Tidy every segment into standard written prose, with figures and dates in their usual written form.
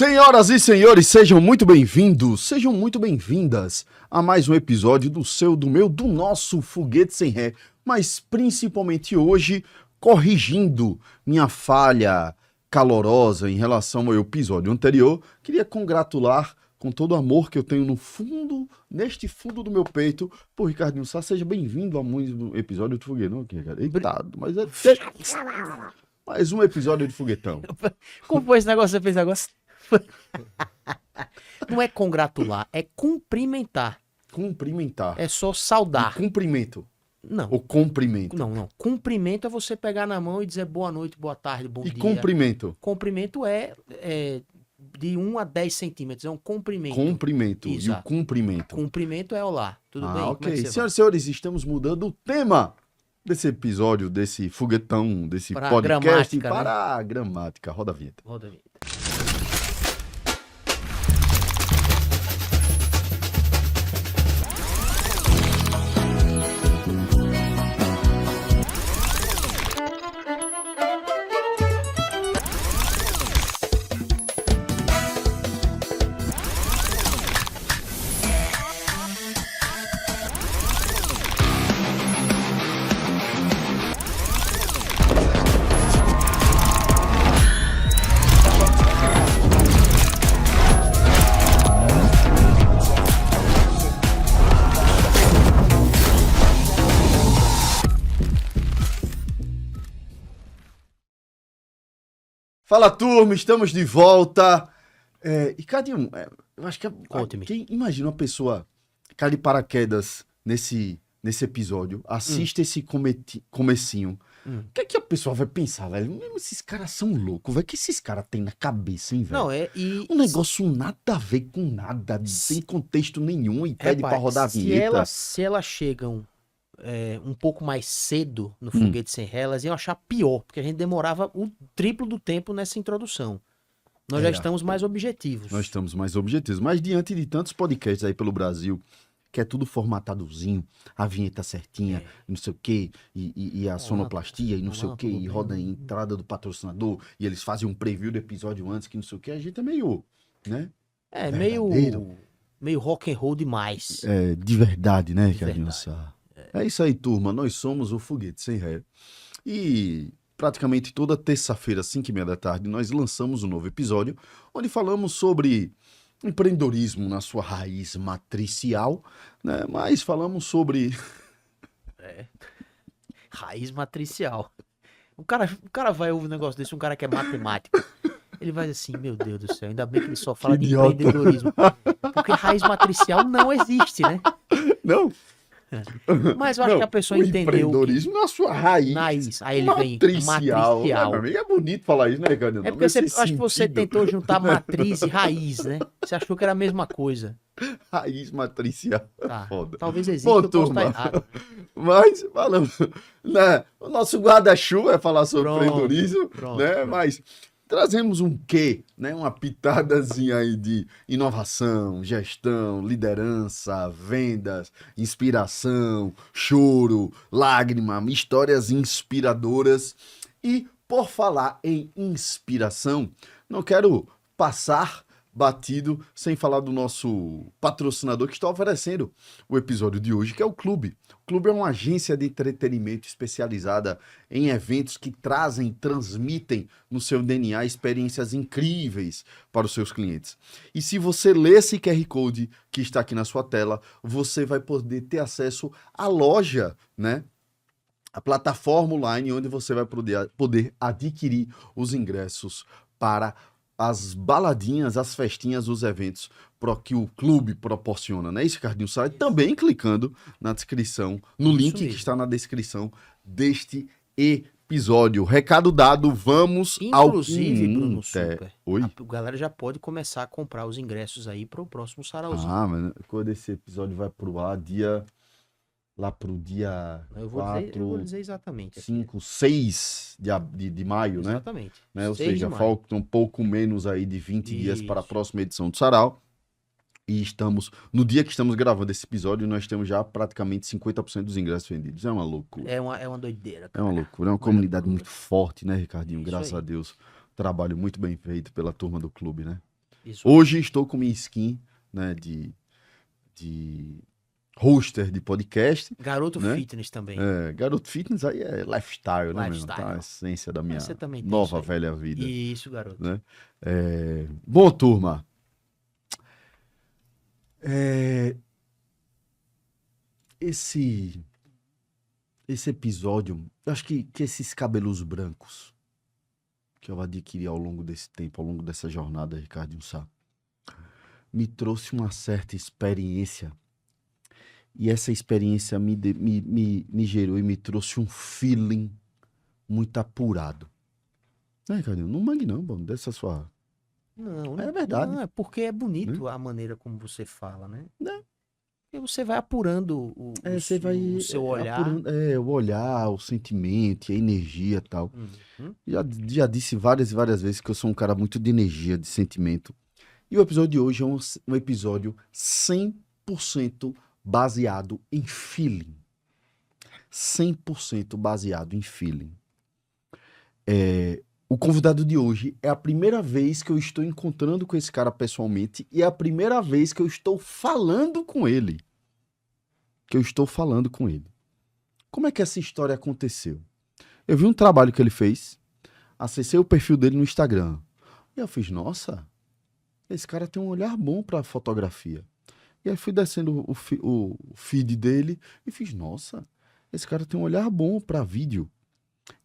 Senhoras e senhores, sejam muito bem-vindos, sejam muito bem-vindas a mais um episódio do seu, do meu, do nosso Foguete Sem Ré, mas principalmente hoje, corrigindo minha falha calorosa em relação ao episódio anterior, queria congratular com todo o amor que eu tenho no fundo, neste fundo do meu peito, por Ricardinho Sá. Seja bem-vindo a mais um episódio do Foguetão aqui, cara. Eita, mas é... mais um episódio de Foguetão. Como foi esse negócio que você fez agora? Não é congratular, é cumprimentar. Cumprimentar. É só saudar. Cumprimento. Não. O cumprimento. Não. Cumprimento é você pegar na mão e dizer boa noite, boa tarde, bom dia. E cumprimento? Cumprimento é de 1 a 10 centímetros, é um cumprimento. Cumprimento. Exato. E o cumprimento. Cumprimento é olá, tudo bem? Ok. Como é que você Senhoras e senhores, estamos mudando o tema desse episódio, desse foguetão, desse Para a podcast gramática, para né? a gramática. Roda a vinheta. vai? Roda a vinheta. Fala, turma, estamos de volta. E Cadinho, eu acho que Conte-me. quem imagina uma pessoa cair de paraquedas nesse episódio, assiste esse comecinho. O que é que a pessoa vai pensar, velho? Mesmo esses caras são loucos, velho. O que esses caras têm na cabeça, hein, velho? Não, Um negócio nada a ver com nada, sem contexto nenhum e pede pra rodar a vinheta. Se elas chegam um pouco mais cedo no Foguete Sem Ré, elas iam achar pior, porque a gente demorava o triplo do tempo nessa introdução. Nós já estamos mais objetivos. Nós estamos mais objetivos. Mas diante de tantos podcasts aí pelo Brasil, que é tudo formatadozinho, a vinheta certinha, não sei o quê, e a sonoplastia, e não sei o quê, e roda a entrada do patrocinador, e eles fazem um preview do episódio antes, que não sei o quê, a gente é meio, né? Meio rock and roll demais. De verdade, né, De Cadinho verdade. Sá? É isso aí, turma. Nós somos o Foguete Sem Ré. E praticamente toda terça-feira, 5h30 da tarde, nós lançamos um novo episódio, onde falamos sobre empreendedorismo na sua raiz matricial, né? Mas falamos sobre... Raiz matricial. O cara vai ouvir um negócio desse, um cara que é matemático. Ele vai assim, meu Deus do céu, ainda bem que ele só fala Que de idiota. empreendedorismo. Porque raiz matricial não existe, né? Não, Mas eu acho que a pessoa o entendeu que... empreendedorismo na sua raiz Aí ele vem matricial. matricial. Meu amigo, é bonito falar isso, né, Cadinho? É porque acho que você tentou juntar matriz e raiz, né? Você achou que era a mesma coisa. Raiz matricial. Tá. Foda. Talvez exista, Bom, eu posso turma, estar errado. Mas, falando, né, o nosso guarda-chuva é falar sobre Pronto, empreendedorismo, pronto, né, pronto. mas trazemos um quê, né, uma pitadazinha aí de inovação, gestão, liderança, vendas, inspiração, choro, lágrima, histórias inspiradoras. E, por falar em inspiração, não quero passar batido sem falar do nosso patrocinador que está oferecendo o episódio de hoje, que é o Clube. O Clube é uma agência de entretenimento especializada em eventos que transmitem no seu DNA experiências incríveis para os seus clientes. E se você ler esse QR Code que está aqui na sua tela, você vai poder ter acesso à loja, né? A plataforma online onde você vai poder adquirir os ingressos para as baladinhas, as festinhas, os eventos que o clube proporciona, né? Isso, Ricardinho Sá, também clicando na descrição, no Isso link que mesmo. está na descrição deste episódio. Recado dado, vamos Inclusive, ao... Bruno Super, Oi? a galera já pode começar a comprar os ingressos aí pro próximo sarauzinho. Mas quando esse episódio vai pro ar, lá pro dia eu vou 4, dizer exatamente. aqui. 5, 6 de maio, né? Exatamente. Né? Ou 6 de seja, maio. falta um pouco menos aí de 20 dias para a Isso. próxima edição do Sarau. E no dia que estamos gravando esse episódio, nós temos já praticamente 50% dos ingressos vendidos. É uma loucura. É uma doideira, É cara. uma loucura. É uma comunidade muito forte, né, Ricardinho? Isso Graças aí. a Deus. Trabalho muito bem feito pela turma do clube, né? Isso. Hoje estou com minha skin, né, de hoster de podcast. Garoto né? fitness também. Garoto fitness aí é lifestyle, né, mesmo? Tá a Lifestyle. essência da minha Você também tem isso nova, aí. velha vida. Isso, garoto. Né? Bom, turma. Esse episódio, eu acho que esses cabelos brancos que eu adquiri ao longo desse tempo, ao longo dessa jornada, Ricardinho Sá, me trouxe uma certa experiência. E essa experiência me gerou e me trouxe um feeling muito apurado. Né, Ricardinho? Não mangue não, mano, dessa sua... Não, É verdade. não, é porque é bonito a maneira como você fala, né? E você vai apurando Você vai o seu olhar. apurando, o olhar, o sentimento, a energia e tal. Uhum. Já disse várias e várias vezes que eu sou um cara muito de energia, de sentimento. E o episódio de hoje é um episódio 100% baseado em feeling. 100% baseado em feeling. O convidado de hoje é a primeira vez que eu estou encontrando com esse cara pessoalmente e é a primeira vez que eu estou falando com ele. Como é que essa história aconteceu? Eu vi um trabalho que ele fez, acessei o perfil dele no Instagram. E eu fiz, nossa, esse cara tem um olhar bom para fotografia. E aí fui descendo o feed dele e fiz, nossa, esse cara tem um olhar bom para vídeo.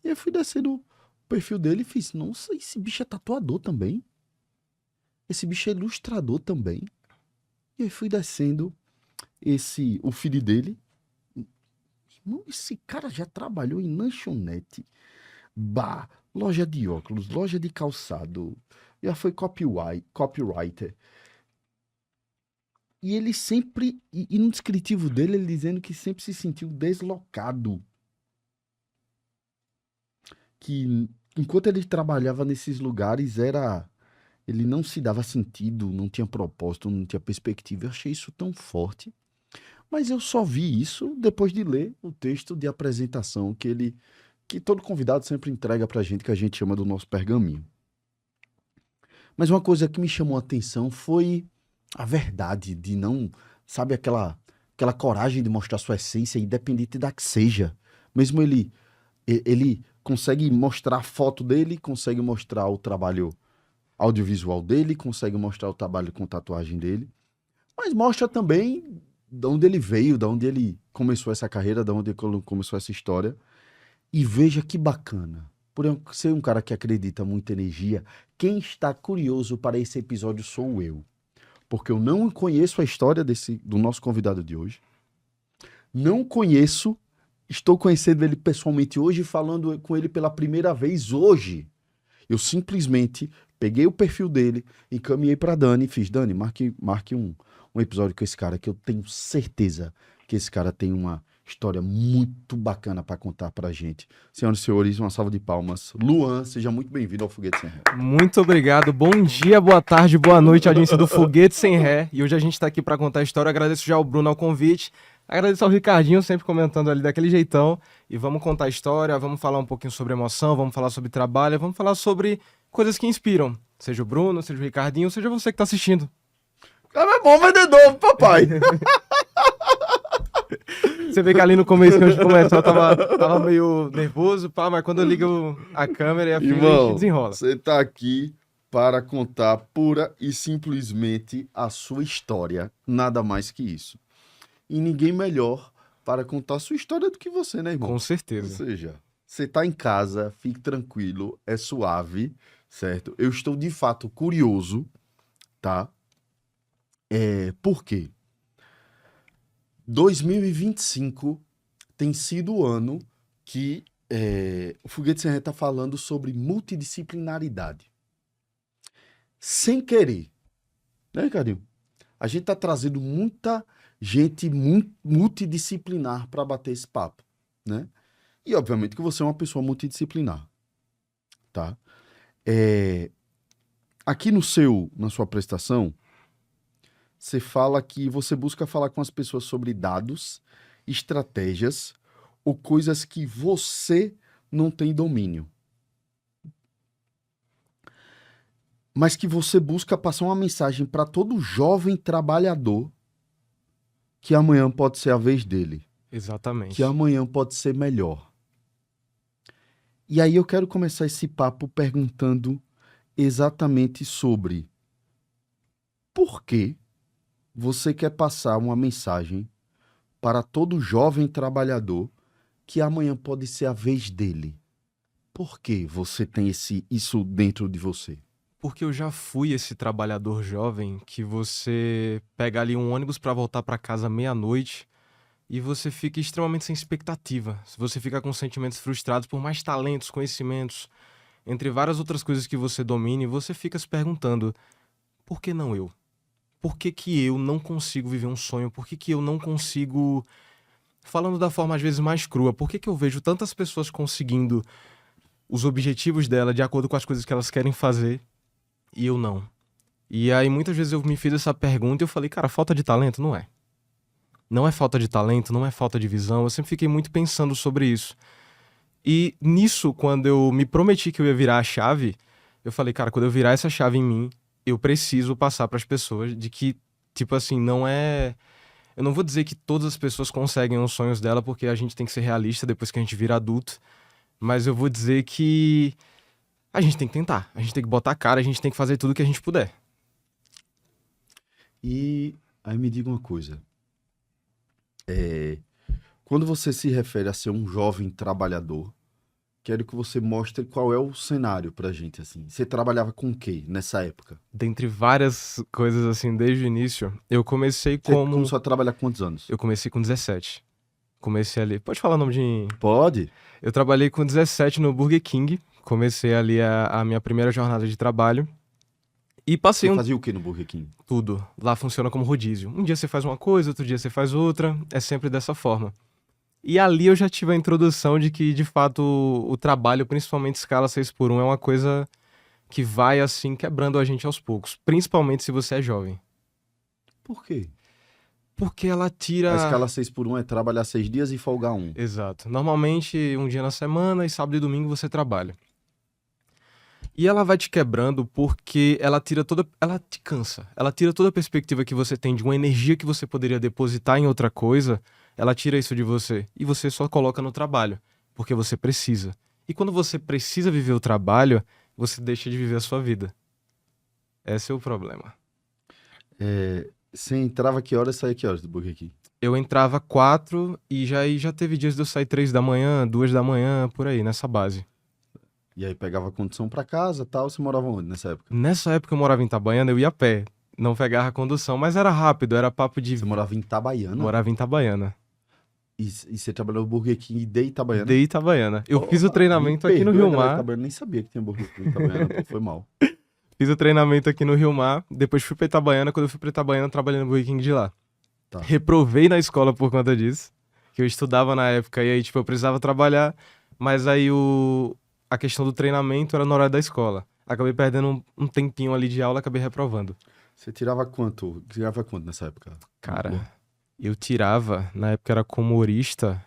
E aí fui descendo o perfil dele e fiz, nossa, esse bicho é tatuador também. Esse bicho é ilustrador também. E aí fui descendo o feed dele. Esse cara já trabalhou em lanchonete, bar, loja de óculos, loja de calçado, já foi copywriter. E ele sempre, e no descritivo dele, ele dizendo que sempre se sentiu deslocado. Que enquanto ele trabalhava nesses lugares, ele não se dava sentido, não tinha propósito, não tinha perspectiva. Eu achei isso tão forte. Mas eu só vi isso depois de ler o texto de apresentação que todo convidado sempre entrega pra gente, que a gente chama do nosso pergaminho. Mas uma coisa que me chamou a atenção foi a verdade de não, sabe, aquela coragem de mostrar sua essência, independente da que seja. Mesmo ele consegue mostrar a foto dele, consegue mostrar o trabalho audiovisual dele, consegue mostrar o trabalho com tatuagem dele, mas mostra também de onde ele veio, de onde ele começou essa carreira, de onde ele começou essa história. E veja que bacana. Por eu ser um cara que acredita muito em energia, quem está curioso para esse episódio sou eu. Porque eu não conheço a história do nosso convidado de hoje. Não conheço, estou conhecendo ele pessoalmente hoje, falando com ele pela primeira vez hoje. Eu simplesmente peguei o perfil dele, encaminhei para Dani e fiz, Dani, marque um episódio com esse cara, que eu tenho certeza que esse cara tem uma história muito bacana para contar pra gente. Senhoras e senhores, uma salva de palmas. Luan, seja muito bem-vindo ao Foguete Sem Ré. Muito obrigado. Bom dia, boa tarde, boa noite, audiência do Foguete Sem Ré. E hoje a gente está aqui para contar a história. Agradeço já ao Bruno ao convite. Agradeço ao Ricardinho, sempre comentando ali daquele jeitão. E vamos contar a história, vamos falar um pouquinho sobre emoção, vamos falar sobre trabalho, vamos falar sobre coisas que inspiram. Seja o Bruno, seja o Ricardinho, seja você que está assistindo. Cara, é bom vendedor, papai. Você vê que ali no começo, antes de começar, eu tava meio nervoso, pá, mas quando eu ligo a câmera e a fila, a gente desenrola. Você tá aqui para contar pura e simplesmente a sua história, nada mais que isso. E ninguém melhor para contar a sua história do que você, né, irmão? Com certeza. Ou seja, você tá em casa, fique tranquilo, é suave, certo? Eu estou de fato curioso, tá? Por quê? 2025 tem sido o ano que o Foguete Sem Ré está falando sobre multidisciplinaridade. Sem querer, né, Ricardinho? A gente está trazendo muita gente multidisciplinar para bater esse papo, né? E, obviamente, que você é uma pessoa multidisciplinar, tá? Aqui na sua prestação, você fala que você busca falar com as pessoas sobre dados, estratégias ou coisas que você não tem domínio. mas que você busca passar uma mensagem para todo jovem trabalhador que amanhã pode ser a vez dele, Exatamente. que amanhã pode ser melhor. E aí eu quero começar esse papo perguntando exatamente sobre por que você quer passar uma mensagem para todo jovem trabalhador que amanhã pode ser a vez dele. Por que você tem isso dentro de você? Porque eu já fui esse trabalhador jovem que você pega ali um ônibus para voltar para casa meia-noite e você fica extremamente sem expectativa. Você fica com sentimentos frustrados por mais talentos, conhecimentos, entre várias outras coisas que você domine, você fica se perguntando, por que não eu? Por que que eu não consigo viver um sonho? Por que que eu não consigo, falando da forma às vezes mais crua, por que que eu vejo tantas pessoas conseguindo os objetivos dela de acordo com as coisas que elas querem fazer e eu não? E aí muitas vezes eu me fiz essa pergunta e eu falei, cara, falta de talento? Não é. Não é falta de talento, não é falta de visão. Eu sempre fiquei muito pensando sobre isso. E nisso, quando eu me prometi que eu ia virar a chave, eu falei, cara, quando eu virar essa chave em mim, eu preciso passar para as pessoas de que, tipo assim, não é... Eu não vou dizer que todas as pessoas conseguem os sonhos dela, porque a gente tem que ser realista depois que a gente vira adulto, mas eu vou dizer que a gente tem que tentar, a gente tem que botar a cara, a gente tem que fazer tudo que a gente puder. E aí me diga uma coisa. Quando você se refere a ser um jovem trabalhador, quero que você mostre qual é o cenário pra gente, assim. Você trabalhava com o quê nessa época? Dentre várias coisas, assim, desde o início, eu comecei Você como... começou a trabalhar com quantos anos? Eu comecei com 17. Comecei ali... Pode falar o nome de... Pode? Eu trabalhei com 17 no Burger King. Comecei ali a minha primeira jornada de trabalho. E passei Você fazia o quê no Burger King? tudo. Lá funciona como rodízio. Um dia você faz uma coisa, outro dia você faz outra. É sempre dessa forma. E ali eu já tive a introdução de que, de fato, o trabalho, principalmente escala 6x1, é uma coisa que vai, assim, quebrando a gente aos poucos. Principalmente se você é jovem. Por quê? Porque ela tira... A escala 6x1 é trabalhar 6 dias e folgar um. Exato. Normalmente, um dia na semana e sábado e domingo você trabalha. E ela vai te quebrando porque ela tira toda... Ela te cansa. Ela tira toda a perspectiva que você tem de uma energia que você poderia depositar em outra coisa. Ela tira isso de você. E você só coloca no trabalho. Porque você precisa. E quando você precisa viver o trabalho, você deixa de viver a sua vida. Esse é o problema. Você entrava que horas e saía que horas do Burger King? Eu entrava 4 e já teve dias de eu sair 3 da manhã, 2 da manhã, por aí, nessa base. E aí pegava condução pra casa e tal. Você morava onde nessa época? Nessa época eu morava em Itabaiana, eu ia a pé. Não pegava condução, mas era rápido, era papo de... Você morava em Itabaiana? Morava em Itabaiana. E você trabalhou no Burger King de Itabaiana? De Itabaiana. Eu fiz o treinamento Me aqui no perdoa, Rio galera, Mar. Itabaiana, nem sabia que tinha Burger King em Itabaiana, pô, foi mal. Fiz o treinamento aqui no Rio Mar. Depois fui pra Itabaiana. Quando eu fui pra Itabaiana, trabalhei no Burger King de lá. Tá. Reprovei na escola por conta disso. Que eu estudava na época e aí, tipo, eu precisava trabalhar. Mas aí a questão do treinamento era no horário da escola. Acabei perdendo um tempinho ali de aula, acabei reprovando. Você tirava quanto? Tirava quanto nessa época? Cara, eu tirava, na época era como humorista.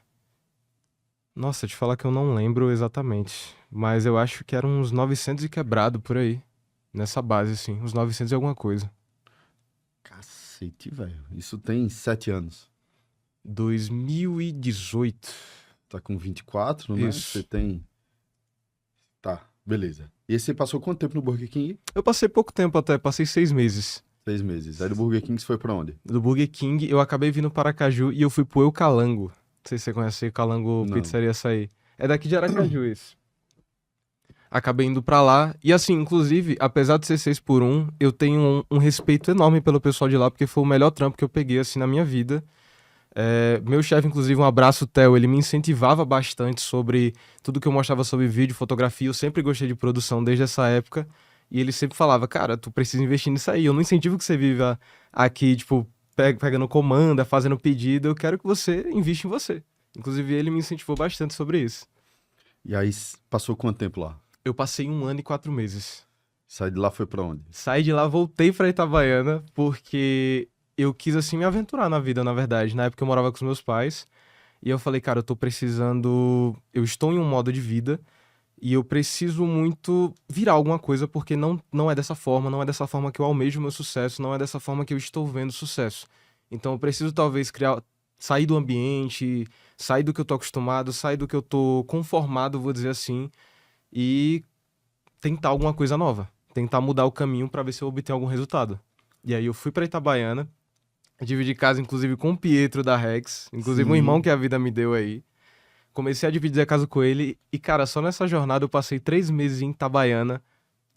Nossa, te falar que eu não lembro exatamente. Mas eu acho que eram uns 900 e quebrado por aí. Nessa base, assim. Uns 900 e alguma coisa. Cacete, velho. Isso tem 7 anos. 2018. Tá com 24, né? Isso. Você tem... Tá, beleza. E aí você passou quanto tempo no Burger King? Eu passei pouco tempo até, passei 6 meses. 6 meses. Aí do Burger King você foi pra onde? Do Burger King, eu acabei vindo para Aracaju e eu fui pro Eu Calango. Não sei se você conhece o Calango Não. Pizzaria Açaí. É daqui de Aracaju isso. Acabei indo pra lá. E assim, inclusive, apesar de ser 6x1, eu tenho um respeito enorme pelo pessoal de lá, porque foi o melhor trampo que eu peguei, assim, na minha vida. Meu chefe, inclusive, um abraço, Theo, ele me incentivava bastante sobre tudo que eu mostrava sobre vídeo, fotografia. Eu sempre gostei de produção desde essa época. E ele sempre falava, cara, tu precisa investir nisso aí. Eu não incentivo que você viva aqui, tipo, pegando comanda, fazendo pedido. Eu quero que você invista em você. Inclusive, ele me incentivou bastante sobre isso. E aí passou quanto tempo lá? Eu passei 1 ano e 4 meses. Sai de lá foi pra onde? Saí de lá, voltei pra Itabaiana, porque eu quis, assim, me aventurar na vida, na verdade. Na época eu morava com os meus pais. E eu falei, cara, eu tô precisando... Eu estou em um modo de vida E eu preciso muito virar alguma coisa, porque não é dessa forma, não é dessa forma que eu almejo o meu sucesso, não é dessa forma que eu estou vendo sucesso. Então eu preciso talvez sair do ambiente, sair do que eu tô acostumado, sair do que eu tô conformado, vou dizer assim, e tentar alguma coisa nova. Tentar mudar o caminho pra ver se eu obtenho algum resultado. E aí eu fui pra Itabaiana, dividi casa inclusive com o Pietro da Rex, inclusive um irmão Sim. que a vida me deu aí. Comecei a dividir a casa com ele e, cara, só nessa jornada eu passei 3 meses em Itabaiana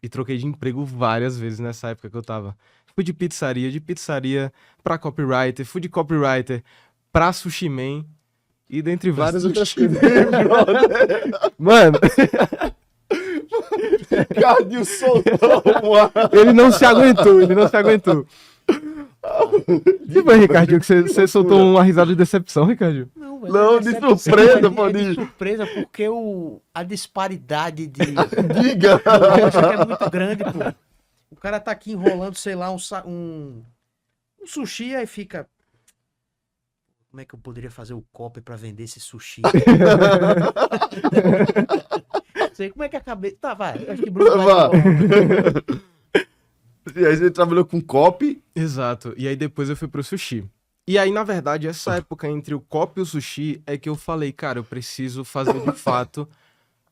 e troquei de emprego várias vezes nessa época que eu tava. Fui de pizzaria pra copywriter, fui de copywriter pra sushi man e dentre várias outras coisas. Mano, Ricardinho soltou uma... ele não se aguentou. Que foi, Ricardinho, que você soltou uma risada de decepção, Ricardinho? Não, velho, Não, é de decepção, surpresa, é pô, de de- surpresa, porque a disparidade de... Diga! Eu acho que é muito grande, pô. O cara tá aqui enrolando, sei lá, um sushi, aí fica... Como é que eu poderia fazer o copy pra vender esse sushi? Sei como é que a cabeça... Tá, vai. Eu acho que Bruno vai Vá. desenrolar. E aí você trabalhou com copy? Exato. E aí depois eu fui pro sushi. E aí, na verdade, essa época entre o copo e o sushi é que eu falei, cara, eu preciso fazer de fato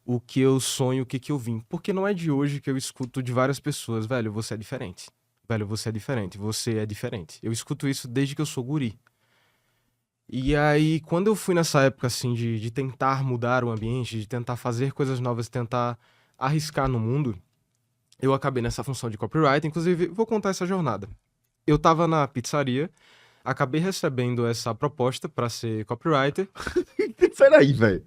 o que eu sonho, o que que eu vim. Porque não é de hoje que eu escuto de várias pessoas, velho, você é diferente. Velho, você é diferente. Você é diferente. Eu escuto isso desde que eu sou guri. E aí, quando eu fui nessa época, assim, de tentar mudar o ambiente, de tentar fazer coisas novas, tentar arriscar no mundo, eu acabei nessa função de copywriter. Inclusive, vou contar essa jornada. Eu tava na pizzaria, acabei recebendo essa proposta pra ser copywriter. Peraí, velho.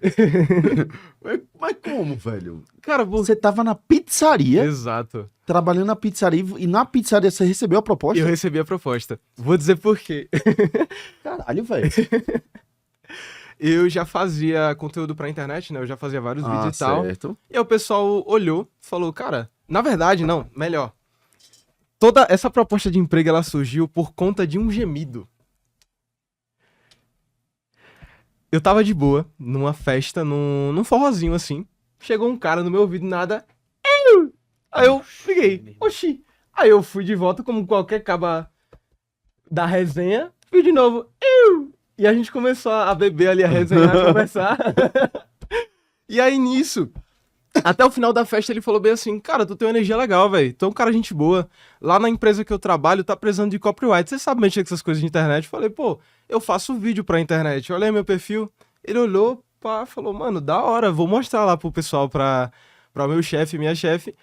Mas como, velho? Cara, Você tava na pizzaria, Exato. trabalhando na pizzaria, e na pizzaria você recebeu a proposta? Eu recebi a proposta. Vou dizer por quê. Caralho, velho. Eu já fazia conteúdo pra internet, né? Eu já fazia vários vídeos e tal. certo. E aí o pessoal olhou, falou, cara, na verdade, não, melhor. Toda essa proposta de emprego, ela surgiu por conta de um gemido. Eu tava de boa, numa festa, num forrozinho assim. Chegou um cara no meu ouvido, nada. Aí eu liguei, oxi. Aí eu fui de volta como qualquer caba da resenha. Fui de novo, e a gente começou a beber ali, a resenhar, a conversar. E aí nisso, até o final da festa ele falou bem assim, cara, tu tem uma energia legal, velho. Tu é um cara gente boa. Lá na empresa que eu trabalho, tá precisando de copyright. Você sabe mexer com essas coisas de internet? Eu falei, pô, eu faço vídeo pra internet. Olha aí meu perfil. Ele olhou, pá, falou, mano, da hora, vou mostrar lá pro pessoal, pra meu chefe, minha chefe.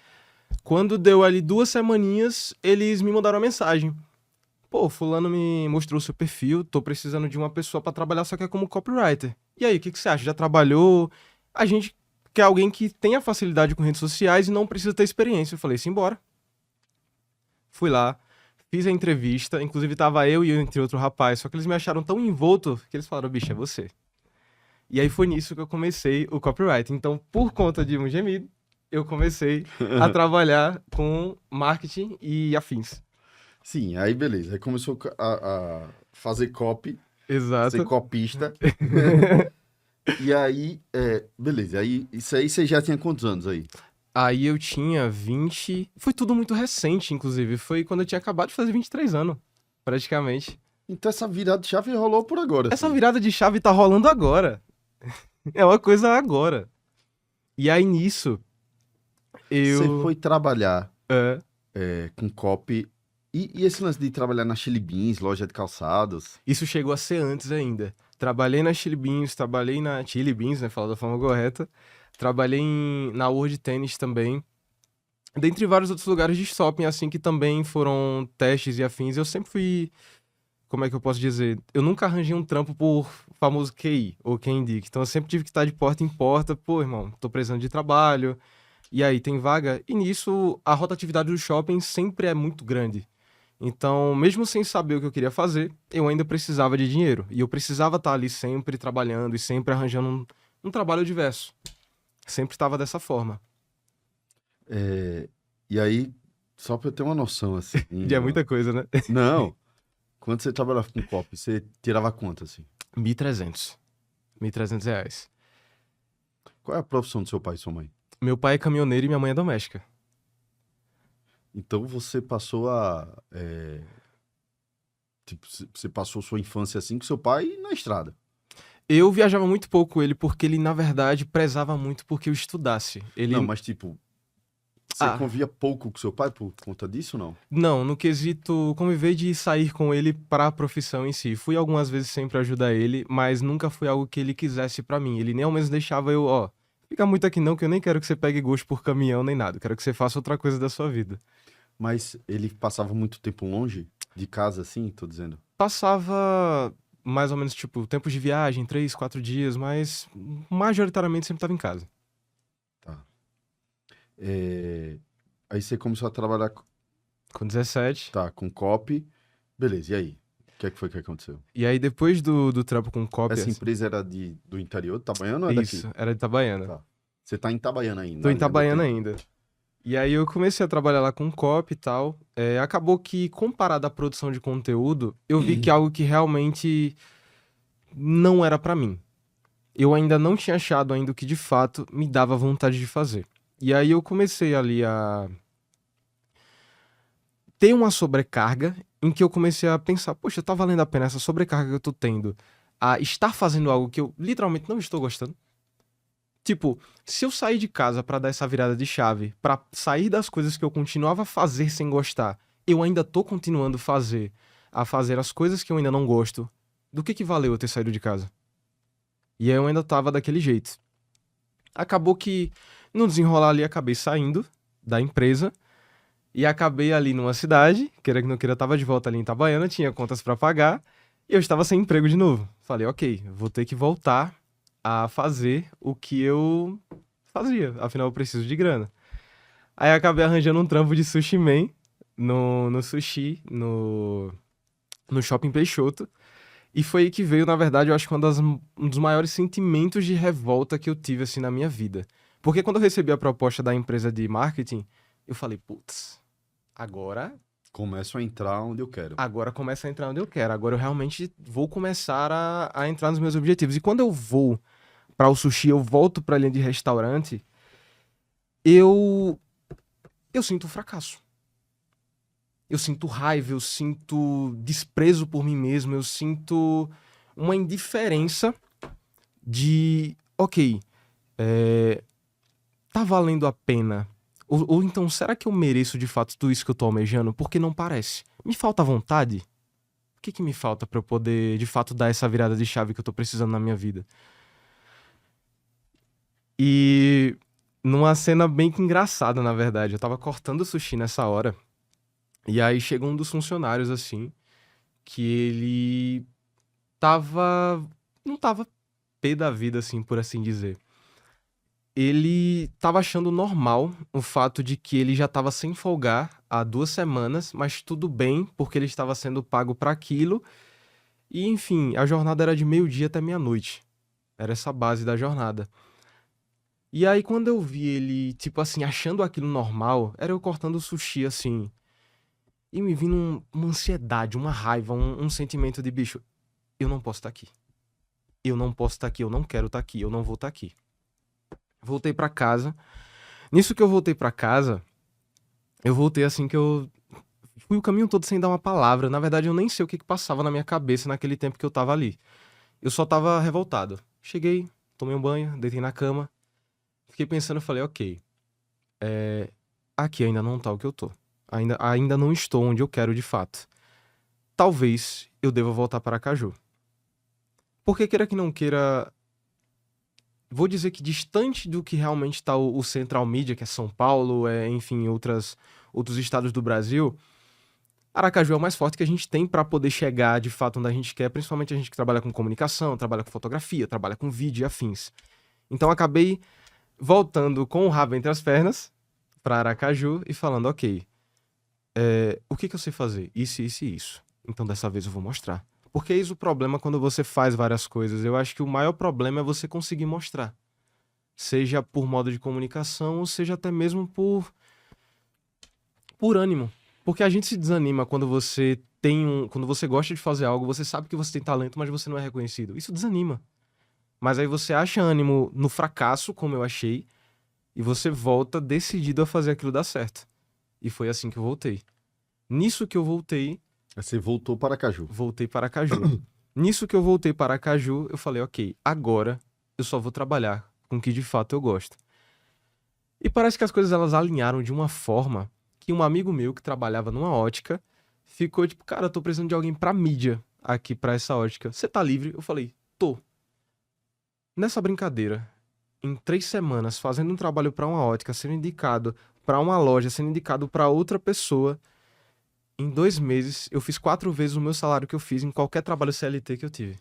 Quando deu ali 2 semaninhas, eles me mandaram uma mensagem. Pô, fulano me mostrou o seu perfil, tô precisando de uma pessoa pra trabalhar, só que é como copywriter. E aí, o que você acha? Já trabalhou? A gente quer alguém que tenha facilidade com redes sociais e não precisa ter experiência. Eu falei, simbora. Fui lá, fiz a entrevista, inclusive tava eu e entre outro rapaz, só que eles me acharam tão envolto que eles falaram, bicho, é você. E aí foi nisso que eu comecei o copyright. Então, por conta de um gemido, eu comecei a trabalhar com marketing e afins. Sim, aí beleza. Aí começou a fazer copy, ser Exato. copista. E aí, beleza. Aí, isso aí você já tinha quantos anos aí? Aí eu tinha 20... Foi tudo muito recente, inclusive. Foi quando eu tinha acabado de fazer 23 anos, praticamente. Então essa virada de chave rolou por agora. Essa assim. virada de chave tá rolando agora. É uma coisa agora. E aí nisso, Você eu... foi trabalhar É, com copy. E esse lance de trabalhar na Chili Beans, loja de calçados? isso chegou a ser antes ainda. Trabalhei na Chili Beans, trabalhei na Chili Beans, né? Falar da forma correta. Trabalhei na World Tennis também. Dentre vários outros lugares de shopping, assim, que também foram testes e afins. Eu sempre fui... Como é que eu posso dizer? Eu nunca arranjei um trampo por famoso QI, ou quem indica. Então eu sempre tive que estar de porta em porta. Pô, irmão, tô precisando de trabalho. E aí, tem vaga? E nisso, a rotatividade do shopping sempre é muito grande. Então, mesmo sem saber o que eu queria fazer, eu ainda precisava de dinheiro. E eu precisava estar ali sempre trabalhando e sempre arranjando um trabalho diverso. Sempre estava dessa forma. E aí, só pra eu ter uma noção, assim. E é muita coisa, né? Não. Quando você trabalhava com copy, você tirava quanto, assim? 1.300. R$ 1.300. Qual é a profissão do seu pai e sua mãe? Meu pai é caminhoneiro e minha mãe é doméstica. Então você passou tipo, você passou sua infância assim com seu pai na estrada. Eu viajava muito pouco com ele porque ele, na verdade, prezava muito porque eu estudasse. Ele... Não, mas tipo, você Ah, convia pouco com seu pai por conta disso, não? não, no quesito conviver de sair com ele para a profissão em si. Fui algumas vezes sempre ajudar ele, mas nunca foi algo que ele quisesse pra mim. Ele nem ao menos deixava eu, ó, fica muito aqui não, que eu nem quero que você pegue gosto por caminhão nem nada. Eu quero que você faça outra coisa da sua vida. Mas ele passava muito tempo longe de casa, assim, tô dizendo. Passava mais ou menos, tipo, tempos de viagem, 3, 4 dias, mas majoritariamente sempre estava em casa. Tá. Aí você começou a trabalhar, Com 17. tá, com copy. Beleza, e aí? O que é que foi que aconteceu? E aí, depois do trampo com cópia... Essa empresa era do interior de Itabaiana ou é daqui? Isso, era de Itabaiana. Tá. Você tá em Itabaiana ainda? Tô em ainda Itabaiana tem- ainda. E aí eu comecei a trabalhar lá com copy e tal. Acabou que, comparado à produção de conteúdo, eu vi que algo que realmente não era pra mim. Eu ainda não tinha achado ainda o que de fato me dava vontade de fazer. E aí eu comecei ali a ter uma sobrecarga em que eu comecei a pensar, poxa, tá valendo a pena essa sobrecarga que eu tô tendo a estar fazendo algo que eu literalmente não estou gostando? Tipo, se eu sair de casa pra dar essa virada de chave, pra sair das coisas que eu continuava a fazer sem gostar, eu ainda tô continuando a fazer as coisas que eu ainda não gosto, do que valeu eu ter saído de casa? E aí eu ainda tava daquele jeito. Acabou que, no desenrolar ali, acabei saindo da empresa e acabei ali numa cidade, queira que não queira, tava de volta ali em Itabaiana, tinha contas pra pagar e eu estava sem emprego de novo. Falei, ok, vou ter que voltar a fazer o que eu fazia, afinal eu preciso de grana. Aí acabei arranjando um trampo de sushi man no sushi, no Shopping Peixoto. E foi aí que veio, na verdade, eu acho que um dos maiores sentimentos de revolta que eu tive, assim, na minha vida. Porque quando eu recebi a proposta da empresa de marketing, eu falei, putz, agora Começo a entrar onde eu quero. começa a entrar onde eu quero. Agora eu realmente vou começar a entrar nos meus objetivos. E quando eu vou para o sushi, eu volto para a linha de restaurante, eu sinto fracasso. Eu sinto raiva, eu sinto desprezo por mim mesmo, eu sinto uma indiferença de, ok, tá valendo a pena? Ou então, será que eu mereço de fato tudo isso que eu tô almejando? Porque não parece. Me falta vontade? O que me falta pra eu poder, de fato, dar essa virada de chave que eu tô precisando na minha vida? E numa cena bem que engraçada, na verdade, eu tava cortando sushi nessa hora. E aí chegou um dos funcionários, assim, que ele não tava pé da vida, assim, por assim dizer. Ele tava achando normal o fato de que ele já tava sem folgar há 2 semanas, mas tudo bem, porque ele estava sendo pago pra aquilo. E, enfim, a jornada era de meio-dia até meia-noite. Era essa a base da jornada. E aí, quando eu vi ele, tipo assim, achando aquilo normal, era eu cortando sushi, assim, e me vindo uma ansiedade, uma raiva, um sentimento de bicho. Eu não posso estar aqui. Eu não posso estar aqui, eu não quero estar aqui, eu não vou estar aqui. Voltei pra casa. Nisso que eu voltei pra casa, eu voltei assim que eu fui o caminho todo sem dar uma palavra. Na verdade, eu nem sei o que passava na minha cabeça naquele tempo que eu tava ali. Eu só tava revoltado. Cheguei, tomei um banho, deitei na cama. Fiquei pensando e falei, ok, aqui ainda não tá o que eu tô. Ainda não estou onde eu quero de fato. Talvez eu deva voltar para Aracaju. Porque queira que não queira, vou dizer que distante do que realmente está o Central Media, que é São Paulo, enfim, outros estados do Brasil, Aracaju é o mais forte que a gente tem para poder chegar de fato onde a gente quer, principalmente a gente que trabalha com comunicação, trabalha com fotografia, trabalha com vídeo e afins. Então acabei voltando com o rabo entre as pernas para Aracaju e falando, ok, o que eu sei fazer? Isso, isso e isso. Então dessa vez eu vou mostrar. Porque eis o problema quando você faz várias coisas. Eu acho que o maior problema é você conseguir mostrar. Seja por modo de comunicação, ou seja até mesmo por ânimo. Porque a gente se desanima quando você quando você gosta de fazer algo, você sabe que você tem talento, mas você não é reconhecido. Isso desanima. Mas aí você acha ânimo no fracasso, como eu achei, e você volta decidido a fazer aquilo dar certo. E foi assim que eu voltei. Nisso que eu voltei Você voltou para Caju. para Aracaju. Nisso que eu voltei para Aracaju, eu falei, ok, agora eu só vou trabalhar com o que de fato eu gosto. E parece que as coisas elas alinharam de uma forma que um amigo meu que trabalhava numa ótica ficou tipo, cara, eu tô precisando de alguém pra mídia aqui pra essa ótica. Você tá livre? Eu falei, tô. Nessa brincadeira, em 3 semanas, fazendo um trabalho pra uma ótica, sendo indicado pra uma loja, sendo indicado pra outra pessoa, em 2 meses, eu fiz 4 vezes o meu salário que eu fiz em qualquer trabalho CLT que eu tive.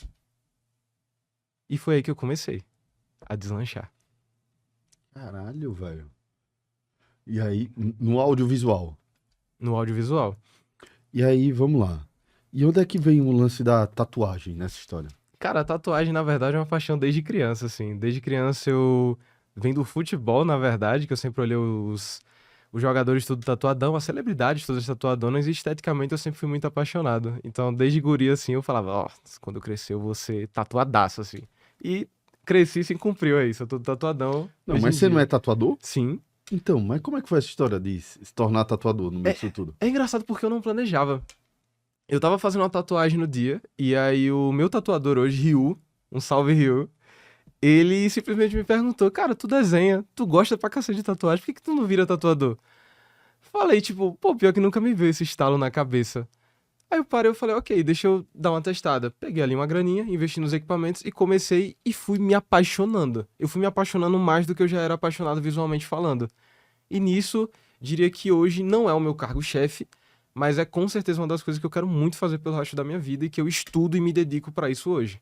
E foi aí que eu comecei a deslanchar. Caralho, velho. E aí, no audiovisual. No audiovisual. E aí, vamos lá. E onde é que vem o lance da tatuagem nessa história? Cara, a tatuagem, na verdade, é uma paixão desde criança, assim. Desde criança eu venho do futebol, na verdade, que eu sempre olhei os jogadores tudo tatuadão, as celebridades todas tatuadonas, e esteticamente eu sempre fui muito apaixonado. Então, desde guri, assim, eu falava, ó, quando eu crescer eu vou ser tatuadaço, assim. E cresci e se cumpriu, é isso. Eu tô tatuadão. Não, hoje mas em você não dia. é tatuador? Sim. Então, mas como é que foi essa história de se tornar tatuador no meio disso tudo? É engraçado porque eu não planejava. Eu tava fazendo uma tatuagem no dia, e aí o meu tatuador hoje, Ryu, um salve Ryu, ele simplesmente me perguntou, cara, tu desenha, tu gosta pra cacete de tatuagem, por que que tu não vira tatuador? Falei, tipo, pô, pior que nunca me veio esse estalo na cabeça. Aí eu parei, eu falei, ok, deixa eu dar uma testada. Peguei ali uma graninha, investi nos equipamentos e comecei e fui me apaixonando. Eu fui me apaixonando mais do que eu já era apaixonado visualmente falando. E nisso, diria que hoje não é o meu cargo-chefe, mas é com certeza uma das coisas que eu quero muito fazer pelo resto da minha vida e que eu estudo e me dedico pra isso hoje.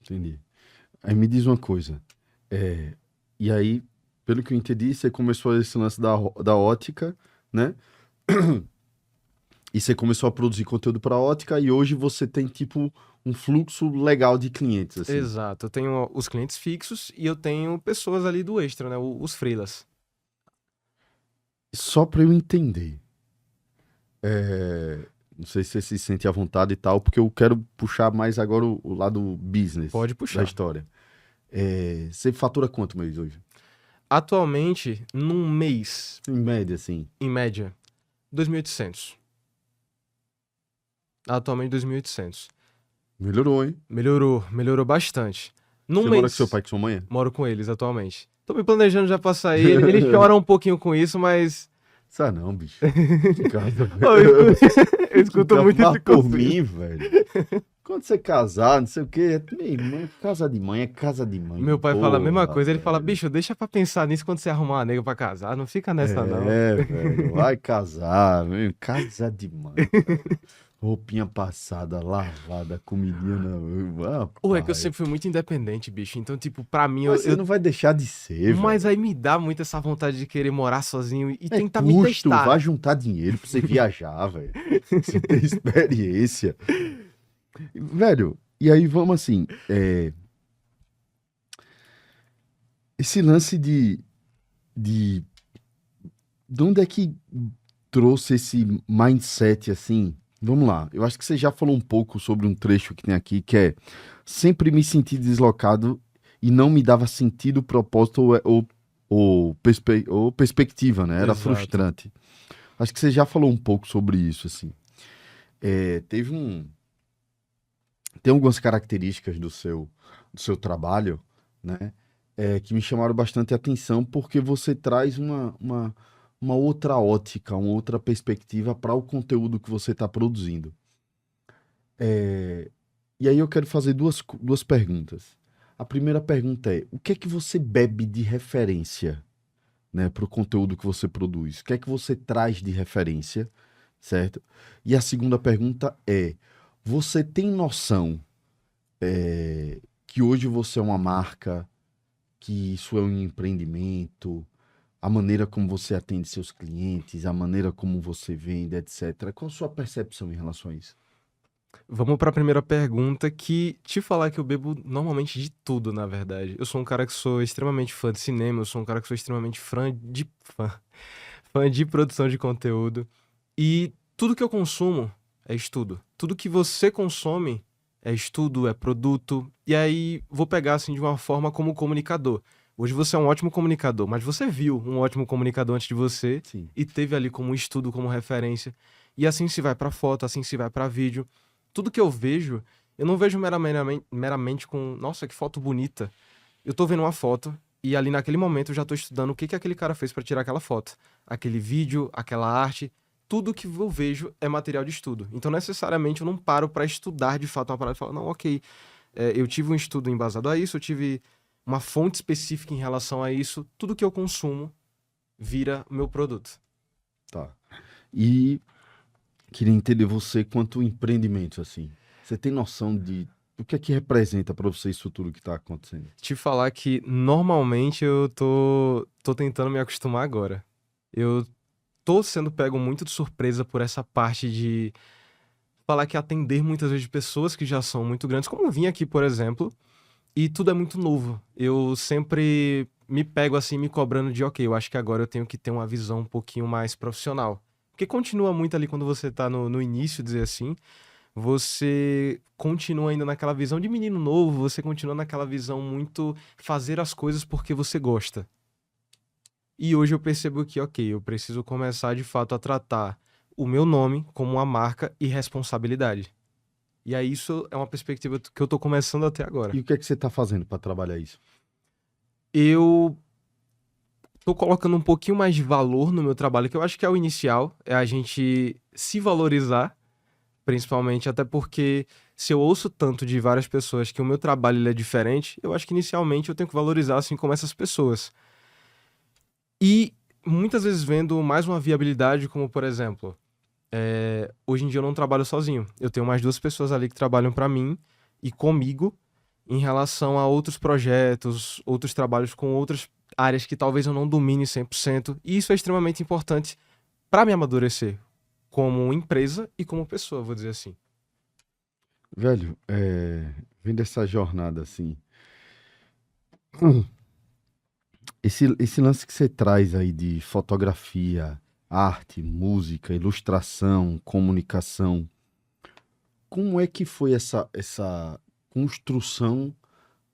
Entendi. Aí me diz uma coisa. E aí, pelo que eu entendi, você começou esse lance da ótica, né? E você começou a produzir conteúdo para ótica e hoje você tem, tipo, um fluxo legal de clientes, assim. Exato. Eu tenho os clientes fixos e eu tenho pessoas ali do extra, né? Os freelas. Só para eu entender. Não sei se você se sente à vontade e tal, porque eu quero puxar mais agora o lado business Pode da puxar. história. Você fatura quanto mês hoje? Atualmente, num mês, Em média, assim. em média, 2.800. Atualmente, 2.800. Melhorou, hein? Melhorou bastante. Num Você mês, mora com seu pai e com sua mãe? moro com eles atualmente. Tô me planejando já pra sair. Ele chora um pouquinho com isso, mas Sabe não, bicho. Que casa, Ô, eu escuto muito esse por conselho. mim, velho. Quando você casar, não sei o quê, minha irmã, casa de mãe é casa de mãe. Meu pai fala a mesma Porra, coisa. Ele fala, velho. bicho, deixa pra pensar nisso quando você arrumar uma nega pra casar. Não fica nessa, não. Velho, vai casar, meu, casa de mãe, velho. Roupinha passada, lavada, comidinha na... Ou é que eu sempre fui muito independente, bicho. Então, tipo, pra mim, Mas você não vai deixar de ser, Mas velho. aí me dá muito essa vontade de querer morar sozinho e É tentar me custo, testar. vai juntar dinheiro pra você viajar, velho. Você ter experiência. Velho, e aí vamos assim, esse lance de onde é que trouxe esse mindset assim? Vamos lá, eu acho que você já falou um pouco sobre um trecho que tem aqui, que é sempre me senti deslocado e não me dava sentido, propósito ou perspectiva, né? Era Exato. frustrante. Acho que você já falou um pouco sobre isso, assim. Tem algumas características do seu trabalho, né? Que me chamaram bastante atenção porque você traz uma outra ótica, uma outra perspectiva para o conteúdo que você está produzindo. E aí eu quero fazer duas perguntas. A primeira pergunta é: o que é que você bebe de referência, né, para o conteúdo que você produz? O que é que você traz de referência, certo? E a segunda pergunta é: você tem noção que hoje você é uma marca, que isso é um empreendimento, a maneira como você atende seus clientes, a maneira como você vende, etc. Qual a sua percepção em relação a isso? Vamos pra primeira pergunta, que te falar que eu bebo normalmente de tudo, na verdade. Eu sou um cara que sou extremamente fã de cinema, eu sou um cara que sou extremamente fã de produção de conteúdo. E tudo que eu consumo é estudo. Tudo que você consome é estudo, é produto. E aí vou pegar assim de uma forma como comunicador. Hoje você é um ótimo comunicador, mas você viu um ótimo comunicador antes de você Sim. e teve ali como estudo, como referência. E assim se vai pra foto, assim se vai pra vídeo. Tudo que eu vejo, eu não vejo meramente com, nossa, que foto bonita. Eu tô vendo uma foto e ali naquele momento eu já tô estudando o que que aquele cara fez pra tirar aquela foto. Aquele vídeo, aquela arte, tudo que eu vejo é material de estudo. Então necessariamente eu não paro pra estudar de fato uma parada e falar, não, ok, eu tive um estudo embasado a isso, eu tive uma fonte específica em relação a isso, tudo que eu consumo vira meu produto. Tá. E queria entender você quanto empreendimento, assim. Você tem noção de o que é que representa para você isso tudo que tá acontecendo? Te falar que normalmente eu tô tentando me acostumar agora. Eu tô sendo pego muito de surpresa por essa parte de falar que atender muitas vezes pessoas que já são muito grandes, como eu vim aqui, por exemplo, e tudo é muito novo. Eu sempre me pego assim, me cobrando de, ok, eu acho que agora eu tenho que ter uma visão um pouquinho mais profissional. Porque continua muito ali quando você tá no início, dizer assim, você continua ainda naquela visão de menino novo, você continua naquela visão muito fazer as coisas porque você gosta. E hoje eu percebo que, ok, eu preciso começar de fato a tratar o meu nome como uma marca e responsabilidade. E aí isso é uma perspectiva que eu tô começando até agora. E o que é que você tá fazendo para trabalhar isso? Eu tô colocando um pouquinho mais de valor no meu trabalho, que eu acho que é o inicial, é a gente se valorizar, principalmente, até porque se eu ouço tanto de várias pessoas que o meu trabalho ele é diferente, eu acho que inicialmente eu tenho que valorizar assim como essas pessoas. E muitas vezes vendo mais uma viabilidade, como por exemplo, hoje em dia eu não trabalho sozinho. Eu tenho mais 2 pessoas ali que trabalham para mim e comigo em relação a outros projetos, outros trabalhos com outras áreas que talvez eu não domine 100%. E isso é extremamente importante para me amadurecer como empresa e como pessoa, vou dizer assim. Velho, vendo essa jornada assim, esse lance que você traz aí de fotografia, arte, música, ilustração, comunicação, como é que foi essa construção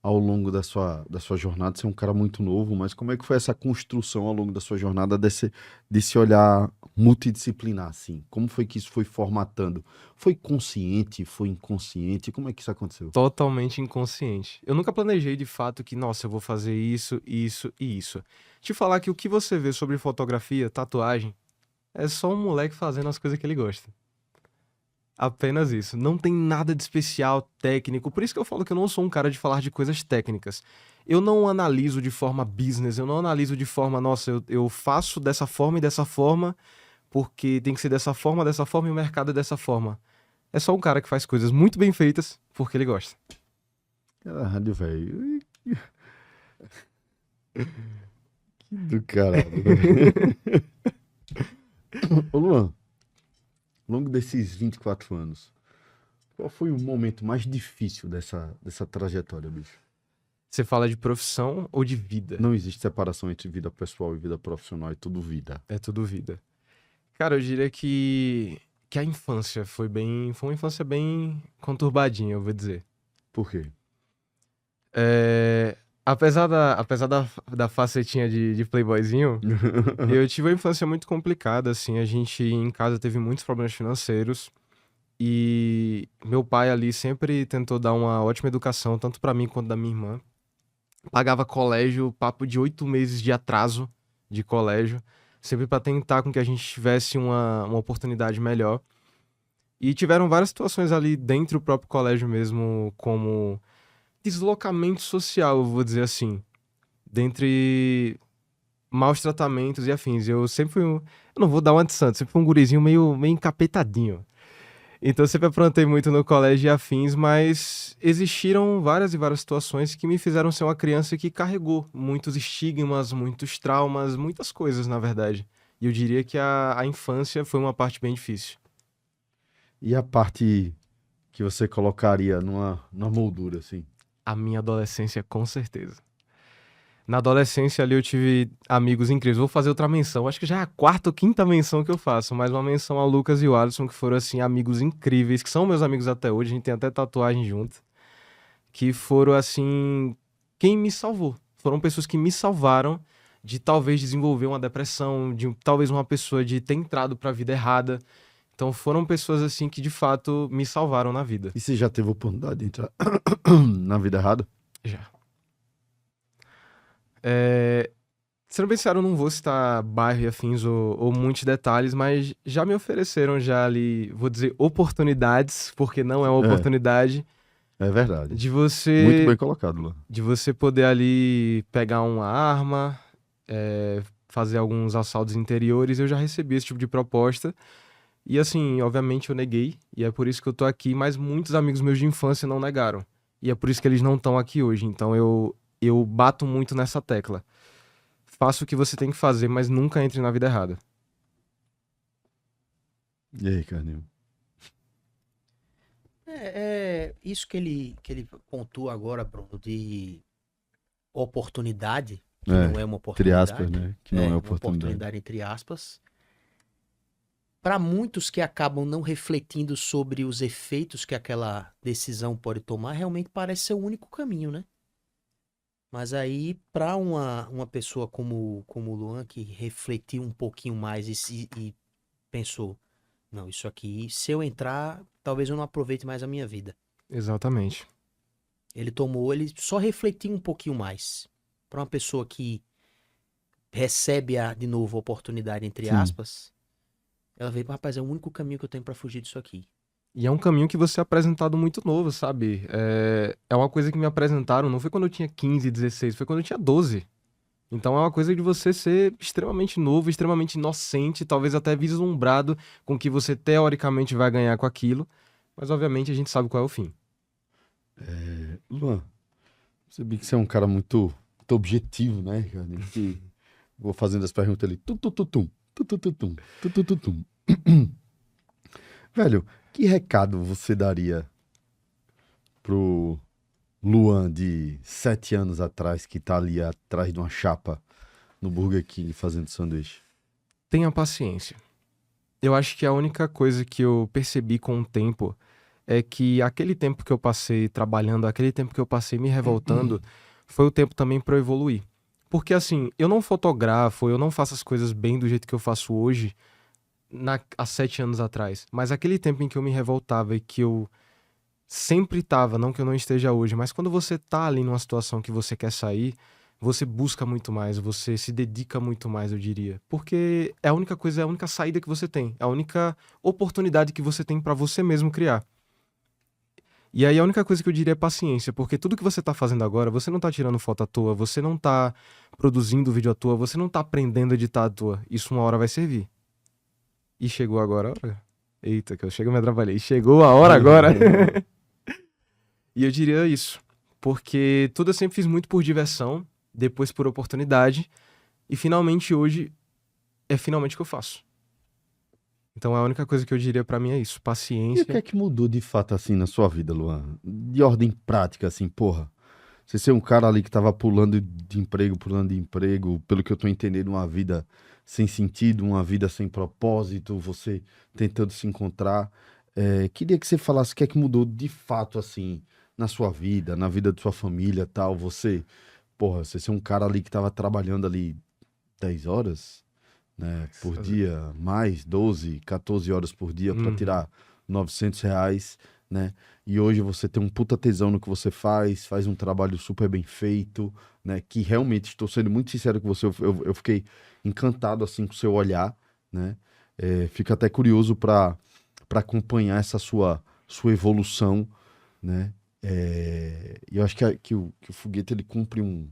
ao longo da sua jornada? Você é um cara muito novo, mas como é que foi essa construção ao longo da sua jornada desse olhar multidisciplinar, assim? Como foi que isso foi formatando? Foi consciente? Foi inconsciente? Como é que isso aconteceu? Totalmente inconsciente. Eu nunca planejei de fato que, nossa, eu vou fazer isso, isso e isso. Te falar que o que você vê sobre fotografia, tatuagem, é só um moleque fazendo as coisas que ele gosta. Apenas isso. Não tem nada de especial, técnico. Por isso que eu falo que eu não sou um cara de falar de coisas técnicas. Eu não analiso de forma business, eu não analiso de forma, nossa, eu faço dessa forma e dessa forma, porque tem que ser dessa forma e o mercado é dessa forma. É só um cara que faz coisas muito bem feitas porque ele gosta. Caralho, velho. Que do caralho, velho. Ô, Luan, ao longo desses 24 anos, qual foi o momento mais difícil dessa trajetória, bicho? Você fala de profissão ou de vida? Não existe separação entre vida pessoal e vida profissional, é tudo vida. É tudo vida. Cara, eu diria que a infância foi uma infância bem conturbadinha, eu vou dizer. Por quê? Apesar da facetinha de playboyzinho, eu tive uma infância muito complicada, assim. A gente em casa teve muitos problemas financeiros e meu pai ali sempre tentou dar uma ótima educação, tanto pra mim quanto da minha irmã. Pagava colégio, papo de 8 meses de atraso de colégio, sempre pra tentar com que a gente tivesse uma oportunidade melhor. E tiveram várias situações ali dentro do próprio colégio mesmo, como deslocamento social, eu vou dizer assim, dentre maus tratamentos e afins. Eu sempre fui eu não vou dar uma de santo, sempre fui um gurizinho meio encapetadinho. Então eu sempre aprontei muito no colégio e afins, mas existiram várias e várias situações que me fizeram ser uma criança que carregou muitos estigmas, muitos traumas, muitas coisas, na verdade. E eu diria que a infância foi uma parte bem difícil. E a parte que você colocaria numa moldura, assim? A minha adolescência, com certeza. Na adolescência ali eu tive amigos incríveis. Vou fazer outra menção. Acho que já é a 4ª ou 5ª menção que eu faço. Mas uma menção ao Lucas e o Alisson, que foram, assim, amigos incríveis. Que são meus amigos até hoje. A gente tem até tatuagem junto. Que foram, assim, quem me salvou. foram pessoas que me salvaram de talvez desenvolver uma depressão, de talvez uma pessoa de ter entrado pra vida errada. Então foram pessoas assim que de fato me salvaram na vida. E você já teve a oportunidade de entrar na vida errada? Já. Sendo bem sincero, eu não vou citar bairro e afins ou muitos detalhes, mas já me ofereceram já ali, vou dizer, oportunidades, porque não é uma oportunidade, É verdade. de você... Muito bem colocado, Luan. De você poder ali pegar uma arma, fazer alguns assaltos interiores. Eu já recebi esse tipo de proposta. E assim, obviamente eu neguei, e é por isso que eu tô aqui, mas muitos amigos meus de infância não negaram. E é por isso que eles não estão aqui hoje. Então eu bato muito nessa tecla. Faça o que você tem que fazer, mas nunca entre na vida errada. E aí, Carlinhos? Isso que ele pontua agora, Bruno, de oportunidade, que não é uma Entre oportunidade. aspas, né? Que não é uma oportunidade. entre aspas. Para muitos que acabam não refletindo sobre os efeitos que aquela decisão pode tomar, realmente parece ser o único caminho, né? Mas aí, para uma pessoa como o Luan, que refletiu um pouquinho mais e pensou, não, isso aqui, se eu entrar, talvez eu não aproveite mais a minha vida. Exatamente. Ele só refletiu um pouquinho mais. Para uma pessoa que recebe de novo a oportunidade, entre Sim. aspas, ela veio, rapaz, é o único caminho que eu tenho para fugir disso aqui. E é um caminho que você é apresentado muito novo, sabe? É uma coisa que me apresentaram, não foi quando eu tinha 15, 16, foi quando eu tinha 12. Então é uma coisa de você ser extremamente novo, extremamente inocente, talvez até vislumbrado com o que você teoricamente vai ganhar com aquilo. Mas obviamente a gente sabe qual é o fim. Luan, percebi que você é um cara muito objetivo, né, Carlinhos? Que vou fazendo as perguntas ali. Tutututum, tutututum, tutututum. Velho, que recado você daria pro Luan de 7 anos atrás, que tá ali atrás de uma chapa no Burger King fazendo sanduíche? Tenha paciência. Eu acho que a única coisa que eu percebi com o tempo é que aquele tempo que eu passei trabalhando, aquele tempo que eu passei me revoltando, foi o tempo também para eu evoluir. Porque assim, eu não fotografo, eu não faço as coisas bem do jeito que eu faço hoje, há 7 anos atrás. Mas aquele tempo em que eu me revoltava e que eu sempre tava, não que eu não esteja hoje, mas quando você tá ali numa situação que você quer sair, você busca muito mais, você se dedica muito mais, eu diria. Porque é a única coisa, é a única saída que você tem, é a única oportunidade que você tem para você mesmo criar. E aí a única coisa que eu diria é paciência, porque tudo que você tá fazendo agora, você não tá tirando foto à toa, você não tá produzindo vídeo à toa, você não tá aprendendo a editar à toa. Isso uma hora vai servir. E chegou agora a hora. Eita, que eu chego e me atrapalhei. Chegou a hora agora. E eu diria isso, porque tudo eu sempre fiz muito por diversão, depois por oportunidade, e finalmente hoje é finalmente o que eu faço. Então a única coisa que eu diria pra mim é isso, E o paciência. que é que mudou de fato assim na sua vida, Luan? De ordem prática, assim, porra. Você ser um cara ali que tava pulando de emprego, pelo que eu tô entendendo, uma vida sem sentido, uma vida sem propósito, você tentando se encontrar. Queria que você falasse o que é que mudou de fato, assim, na sua vida, na vida de sua família, tal. Você ser um cara ali que tava trabalhando ali 10 horas, né, por dia, mais 12, 14 horas por dia para Uhum. tirar R$ 900, né? E hoje você tem um puta tesão no que você faz um trabalho super bem feito, né? Que realmente, estou sendo muito sincero com você, eu fiquei encantado assim com o seu olhar, né? Fico até curioso para acompanhar essa sua evolução, né? E eu acho que o foguete ele cumpre um